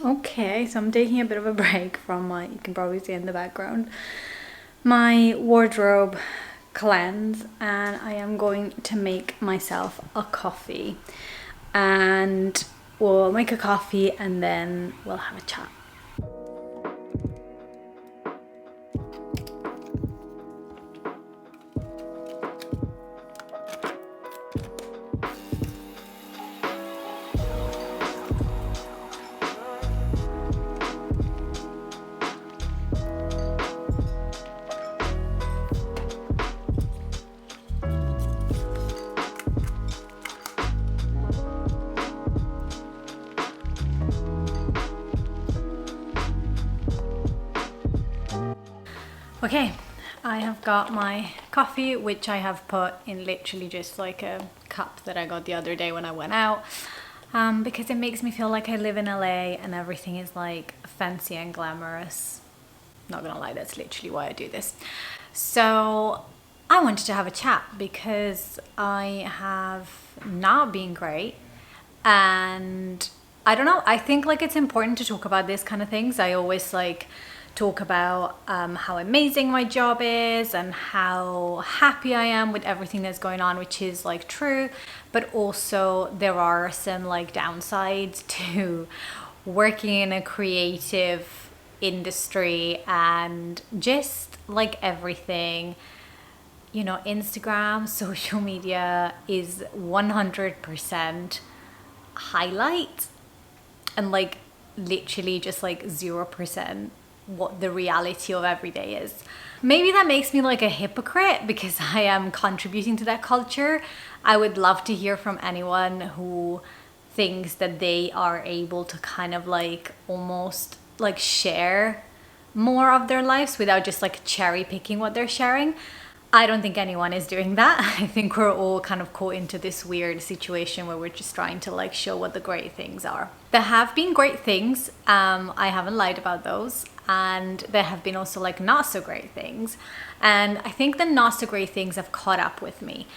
Okay, so I'm taking a bit of a break from you can probably see in the background, my wardrobe cleanse, and I am going to make myself a coffee. And we'll make a coffee and then we'll have a chat. Okay, I have got my coffee, which I have put in literally just like a cup that I got the other day when I went out, because it makes me feel like I live in LA and everything is like fancy and glamorous. Not gonna lie, that's literally why I do this. So I wanted to have a chat because I have not been great, and I don't know, I think like it's important to talk about this kind of things. I always like talk about how amazing my job is and how happy I am with everything that's going on, which is like true, but also there are some like downsides to working in a creative industry and just like everything. You know, Instagram, social media is 100% highlight and like literally just like 0% what the reality of every day is. Maybe that makes me like a hypocrite because I am contributing to that culture. I would love to hear from anyone who thinks that they are able to kind of like almost like share more of their lives without just like cherry picking what they're sharing. I don't think anyone is doing that. I think we're all kind of caught into this weird situation where we're just trying to like show what the great things are. There have been great things. I haven't lied about those. And there have been also like not so great things. And I think the not so great things have caught up with me.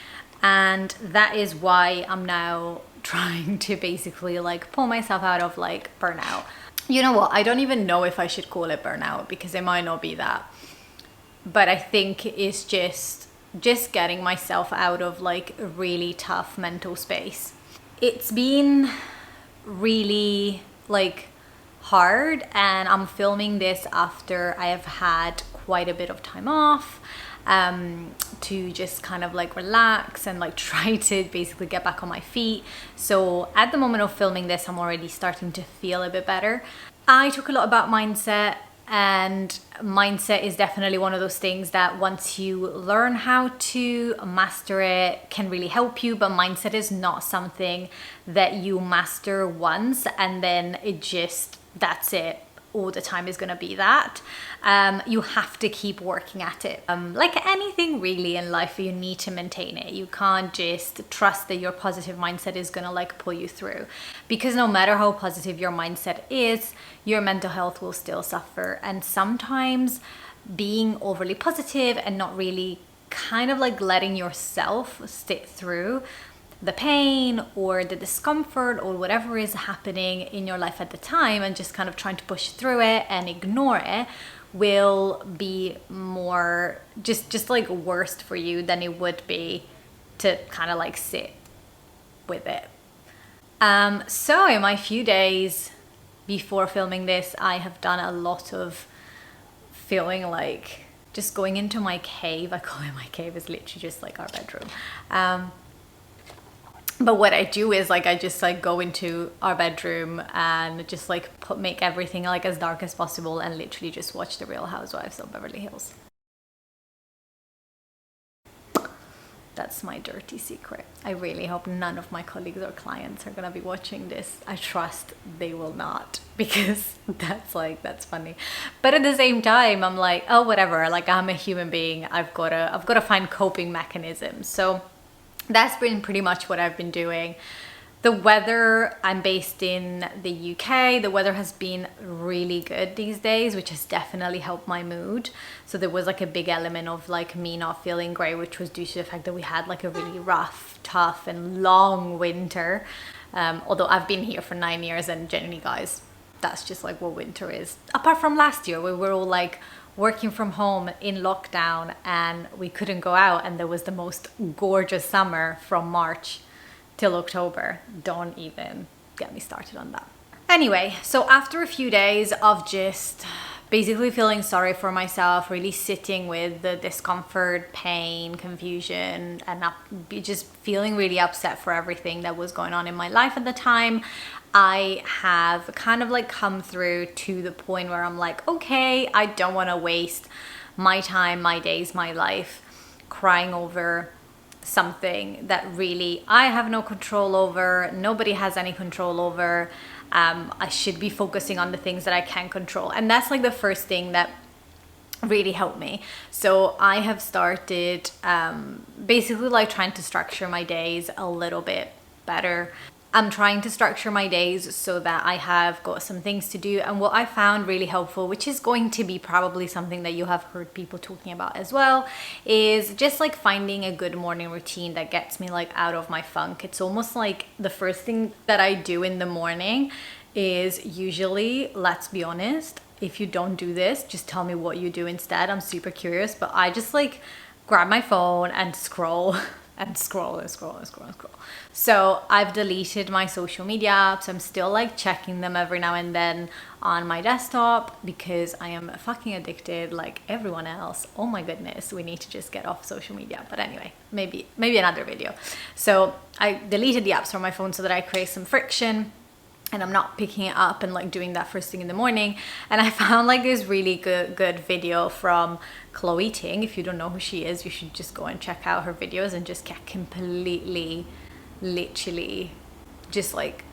And that is why I'm now trying to basically like pull myself out of like burnout. You know what? I don't even know if I should call it burnout because it might not be that. But I think it's just getting myself out of like a really tough mental space. It's been really like hard, and I'm filming this after I have had quite a bit of time off, to just kind of like relax and like try to basically get back on my feet. So at the moment of filming this, I'm already starting to feel a bit better. I talk a lot about mindset, and mindset is definitely one of those things that once you learn how to master it can really help you, but mindset is not something that you master once and then that's it all the time is going to be that. You have to keep working at it. Like anything really in life, you need to maintain it. You can't just trust that your positive mindset is going to like pull you through, because no matter how positive your mindset is, your mental health will still suffer. And sometimes being overly positive and not really kind of like letting yourself sit through the pain or the discomfort or whatever is happening in your life at the time and just kind of trying to push through it and ignore it will be more just like worse for you than it would be to kind of like sit with it. So in my few days before filming this, I have done a lot of feeling like just going into my cave. I call it my cave. It's literally just like our bedroom. But what I do is like I just like go into our bedroom and just like make everything like as dark as possible and literally just watch The Real Housewives of Beverly Hills. That's my dirty secret. I really hope none of my colleagues or clients are gonna be watching this. I trust they will not, because that's funny. But at the same time, I'm like, oh, whatever. Like, I'm a human being. I've gotta find coping mechanisms. So that's been pretty much what I've been doing. The weather, I'm based in the UK. The weather has been really good these days, which has definitely helped my mood. So there was like a big element of like me not feeling great, which was due to the fact that we had like a really rough, tough and long winter. Although I've been here for 9 years, and generally guys, that's just like what winter is. Apart from last year, we were all like working from home in lockdown and we couldn't go out, and there was the most gorgeous summer from March till October. Don't even get me started on that. Anyway, so after a few days of just basically feeling sorry for myself, really sitting with the discomfort, pain, confusion, and just feeling really upset for everything that was going on in my life at the time, I have kind of like come through to the point where I'm like, okay, I don't want to waste my time, my days, my life crying over something that really I have no control over, nobody has any control over. I should be focusing on the things that I can control. And that's like the first thing that really helped me. So I have started basically like trying to structure my days a little bit better. I'm trying to structure my days so that I have got some things to do. And what I found really helpful, which is going to be probably something that you have heard people talking about as well, is just like finding a good morning routine that gets me like out of my funk. It's almost like the first thing that I do in the morning is usually, let's be honest, if you don't do this, just tell me what you do instead. I'm super curious, but I just like grab my phone and scroll and scroll and scroll and scroll and scroll. So I've deleted my social media apps. I'm still like checking them every now and then on my desktop because I am fucking addicted like everyone else. Oh my goodness, we need to just get off social media. But anyway, maybe another video. So I deleted the apps from my phone so that I create some friction and I'm not picking it up and like doing that first thing in the morning. And I found like this really good video from Chloe Ting. If you don't know who she is, you should just go and check out her videos and just get completely, literally just like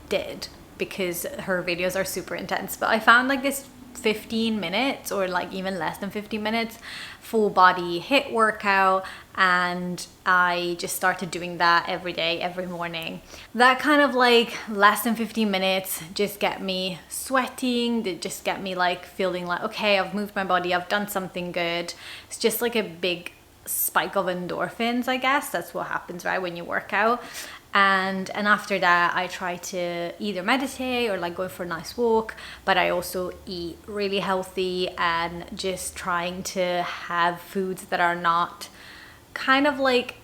dead, because her videos are super intense. But I found like this 15 minutes or like even less than 15 minutes full body HIIT workout, and I just started doing that every day, every morning. That kind of like less than 15 minutes just get me sweating, that just get me like feeling like, okay, I've moved my body, I've done something good. It's just like a big spike of endorphins, I guess. That's what happens, right, when you work out. And after that, I try to either meditate or like go for a nice walk, but I also eat really healthy and just trying to have foods that are not kind of like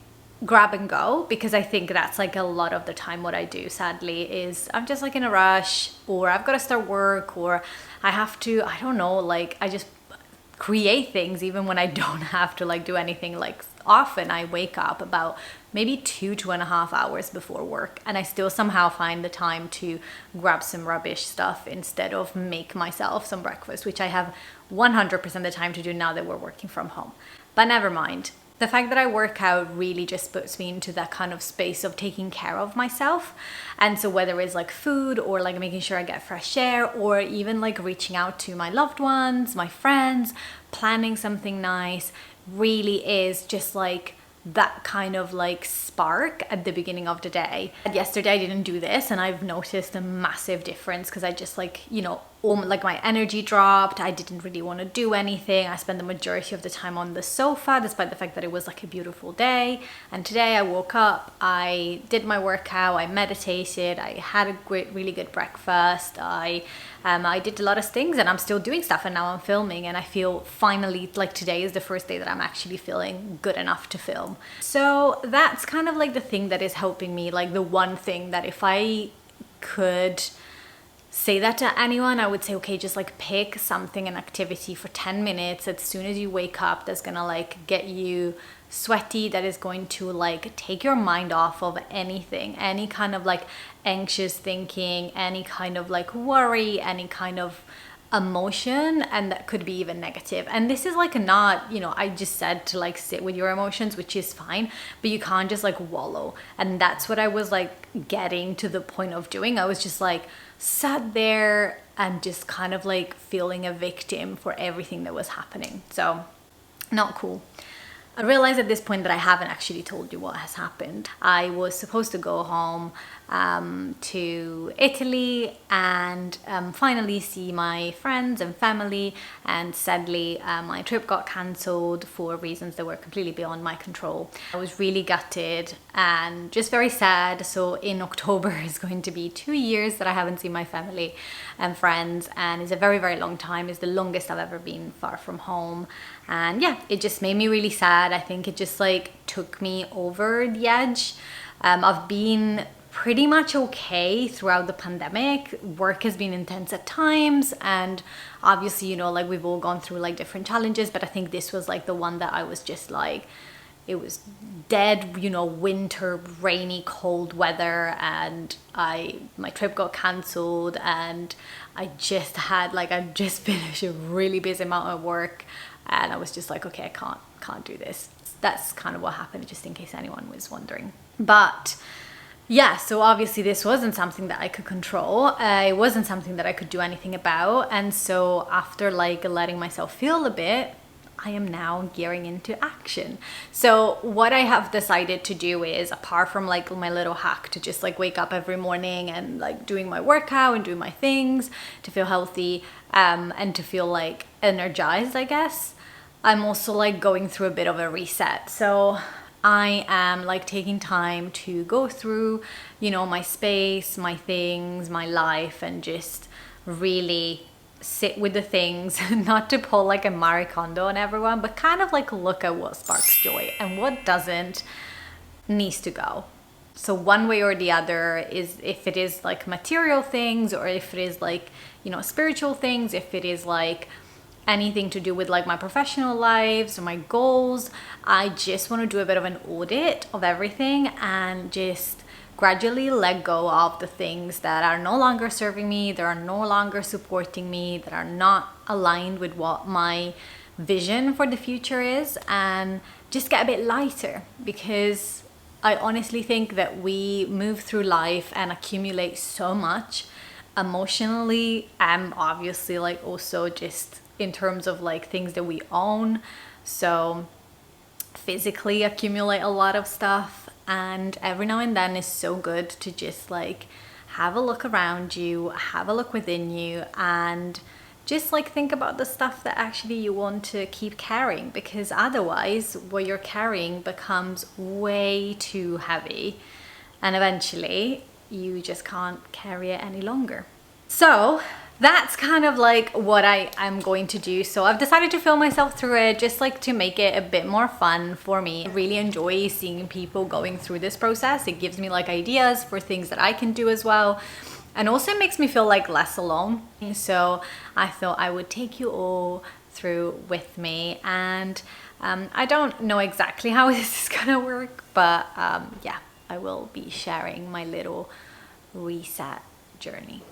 grab and go, because I think that's like a lot of the time what I do, sadly, is I'm just like in a rush, or I've got to start work, or I have to, I don't know, like I just create things even when I don't have to like do anything. Like often I wake up about maybe 2.5 hours before work, and I still somehow find the time to grab some rubbish stuff instead of make myself some breakfast, which I have 100% the time to do now that we're working from home. But never mind. The fact that I work out really just puts me into that kind of space of taking care of myself. And so whether it's like food or like making sure I get fresh air, or even like reaching out to my loved ones, my friends, planning something nice, really is just like that kind of like spark at the beginning of the day. Yesterday I didn't do this, and I've noticed a massive difference because I just like, you know, like my energy dropped. I didn't really want to do anything. I spent the majority of the time on the sofa despite the fact that it was like a beautiful day. And today I woke up, I did my workout, I meditated, I had a really good breakfast, I did a lot of things, and I'm still doing stuff, and now I'm filming, and I feel finally like today is the first day that I'm actually feeling good enough to film. So that's kind of like the thing that is helping me, like the one thing that if I could say that to anyone, I would say, okay, just like pick something, an activity for 10 minutes as soon as you wake up that's gonna like get you sweaty, that is going to like take your mind off of anything, any kind of like anxious thinking, any kind of like worry, any kind of emotion, and that could be even negative. And this is like not, you know, I just said to like sit with your emotions, which is fine, but you can't just like wallow. And that's what I was like getting to the point of doing. I was just like sat there and just kind of like feeling a victim for everything that was happening. So not cool. I realized at this point that I haven't actually told you what has happened. I was supposed to go home to Italy and finally see my friends and family, and sadly my trip got cancelled for reasons that were completely beyond my control. I was really gutted and just very sad. So in October is going to be 2 years that I haven't seen my family and friends, and it's a very, very long time. It's the longest I've ever been far from home. And yeah, it just made me really sad. I think it just like took me over the edge. I've been pretty much okay throughout the pandemic. Work has been intense at times, and obviously, you know, like we've all gone through like different challenges, but I think this was like the one that I was just like, it was dead, you know, winter, rainy, cold weather, and my trip got cancelled, and I just finished a really busy amount of work, and I was just like, okay, I can't do this. That's kind of what happened, just in case anyone was wondering. But yeah, so obviously this wasn't something that I could control. It wasn't something that I could do anything about. And so after like letting myself feel a bit, I am now gearing into action. So what I have decided to do is, apart from like my little hack to just like wake up every morning and like doing my workout and doing my things to feel healthy and to feel like energized, I guess, I'm also like going through a bit of a reset. So I am like taking time to go through, you know, my space, my things, my life, and just really sit with the things, not to pull like a Marie Kondo on everyone, but kind of like look at what sparks joy and what doesn't, needs to go. So one way or the other, is if it is like material things, or if it is like, you know, spiritual things, if it is like anything to do with like my professional lives or my goals, I just want to do a bit of an audit of everything and just gradually let go of the things that are no longer serving me, that are no longer supporting me, that are not aligned with what my vision for the future is, and just get a bit lighter. Because I honestly think that we move through life and accumulate so much emotionally, and obviously like also just in terms of like things that we own. So physically accumulate a lot of stuff, and every now and then is so good to just like have a look around you, have a look within you, and just like think about the stuff that actually you want to keep carrying, because otherwise what you're carrying becomes way too heavy and eventually you just can't carry it any longer. So that's kind of like what I'm going to do. So I've decided to film myself through it, just like to make it a bit more fun for me. I really enjoy seeing people going through this process. It gives me like ideas for things that I can do as well. And also it makes me feel like less alone. So I thought I would take you all through with me. And I don't know exactly how this is gonna work, but yeah, I will be sharing my little reset journey.